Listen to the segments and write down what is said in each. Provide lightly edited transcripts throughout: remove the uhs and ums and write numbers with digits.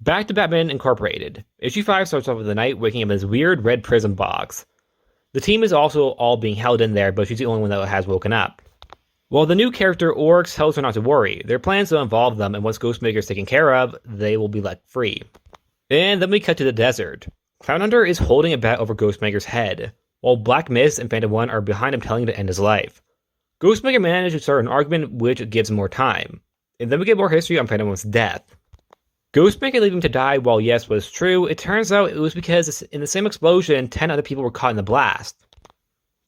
Back to Batman Incorporated. Issue 5 starts off with the Knight waking up in this weird red prison box. The team is also all being held in there, but she's the only one that has woken up. While the new character Oryx tells her not to worry, their plans don't involve them, and once Ghostmaker is taken care of, they will be let free. And then we cut to the desert. Clownhunter is holding a bat over Ghostmaker's head, while Blackmist and Phantom-One are behind him telling him to end his life. Ghostmaker manages to start an argument which gives him more time, and then we get more history on Phantom-One's death. Ghostmaker leaving to die, while yes was true, it turns out it was because in the same explosion, 10 other people were caught in the blast.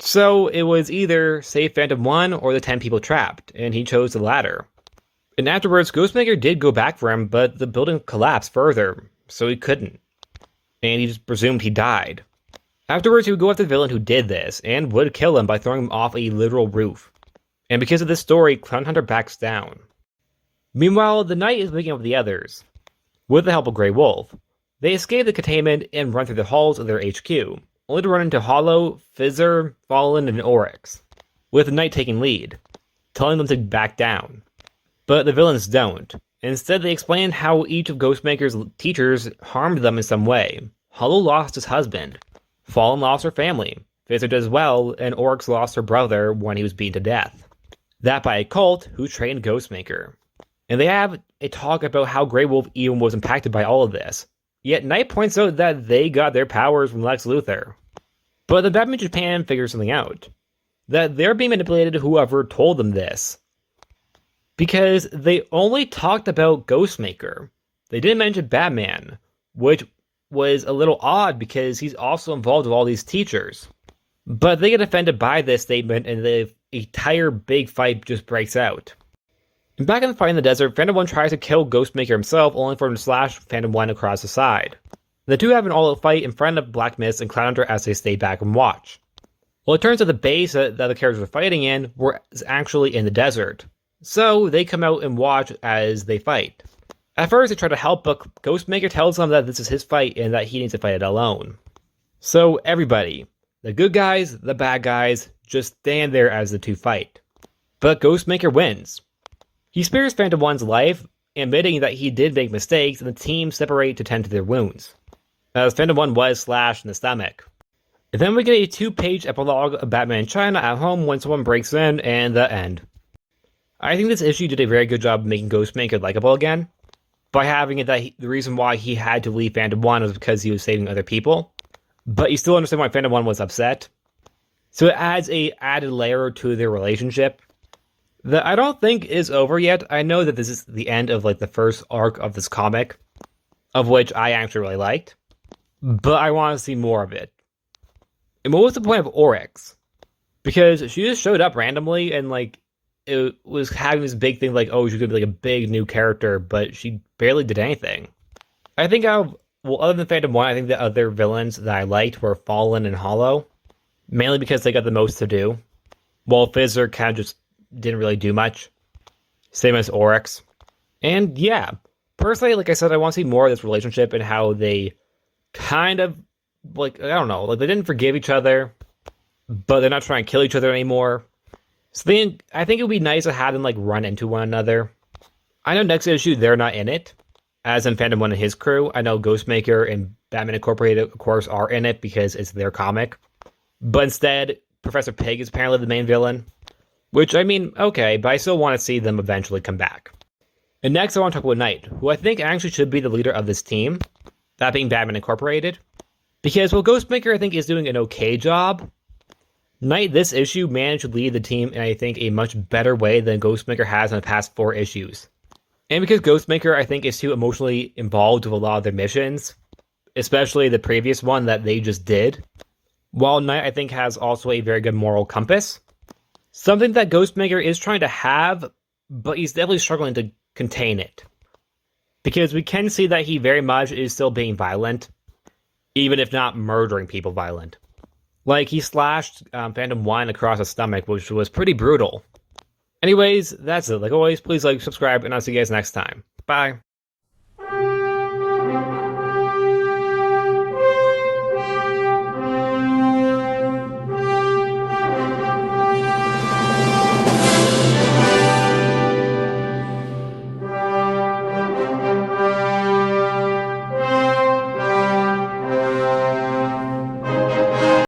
So it was either save Phantom-One or the 10 people trapped, and he chose the latter. And afterwards, Ghostmaker did go back for him, but the building collapsed further, so he couldn't. And he just presumed he died. Afterwards, he would go after the villain who did this, and would kill him by throwing him off a literal roof. And because of this story, Clownhunter backs down. Meanwhile, the Knight is waking up with the others. With the help of Grey Wolf, they escape the containment and run through the halls of their HQ, only to run into Hollow, Fizzer, Fallen, and Oryx, with the Knight taking lead, telling them to back down. But the villains don't. Instead, they explain how each of Ghostmaker's teachers harmed them in some way. Hollow lost his husband, Fallen lost her family, Fizzer did as well, and Oryx lost her brother when he was beaten to death. That by a cult who trained Ghostmaker. And they have a talk about how Grey Wolf even was impacted by all of this. Yet Knight points out that they got their powers from Lex Luthor. But the Batman Japan figures something out. That they're being manipulated to whoever told them this. Because they only talked about Ghostmaker. They didn't mention Batman, which was a little odd because he's also involved with all these teachers. But they get offended by this statement and the entire big fight just breaks out. And back in the fight in the desert, Phantom-One tries to kill Ghostmaker himself, only for him to slash Phantom-One across the side. The two have an all-out fight in front of Blackmist and Clownhunter as they stay back and watch. Well, it turns out the base that the characters were fighting in was actually in the desert. So they come out and watch as they fight. At first, they try to help, but Ghostmaker tells them that this is his fight and that he needs to fight it alone. So everybody, the good guys, the bad guys, just stand there as the two fight. But Ghostmaker wins. He spares Phantom-One's life, admitting that he did make mistakes, and the team separate to tend to their wounds, as Phantom-One was slashed in the stomach. And then we get a 2-page epilogue of Batman in China at home when someone breaks in, and the end. I think this issue did a very good job of making Ghostmaker likable again, by having it that the reason why he had to leave Phantom-One was because he was saving other people, but you still understand why Phantom-One was upset. So it adds a added layer to their relationship that I don't think is over yet. I know that this is the end of the first arc of this comic, of which I actually really liked, but I want to see more of it. And what was the point of Oryx? Because she just showed up randomly and it was having this big thing oh, she's gonna be a big new character, but she barely did anything. I think other than Phantom-One, I think the other villains that I liked were Fallen and Hollow, mainly because they got the most to do, while Fizzer kind of just didn't really do much. Same as Oryx. And yeah, personally, like I said, I want to see more of this relationship and how they kind of, I don't know, they didn't forgive each other, but they're not trying to kill each other anymore. So I think it would be nice to have them run into one another. I know next issue they're not in it, as in Phantom-One and his crew. I know Ghostmaker and Batman Incorporated, of course, are in it because it's their comic. But instead, Professor Pig is apparently the main villain. Which, I mean, okay, but I still want to see them eventually come back. And next I want to talk about Knight, who I think actually should be the leader of this team, that being Batman Incorporated. Because while Ghostmaker I think is doing an okay job, Knight this issue managed to lead the team in I think a much better way than Ghostmaker has in the past 4 issues. And because Ghostmaker I think is too emotionally involved with a lot of their missions, especially the previous one that they just did, while Knight I think has also a very good moral compass. Something that Ghostmaker is trying to have, but he's definitely struggling to contain it. Because we can see that he very much is still being violent, even if not murdering people violent. He slashed Phantom-One across the stomach, which was pretty brutal. Anyways, that's it. Like always, please subscribe, and I'll see you guys next time. Bye.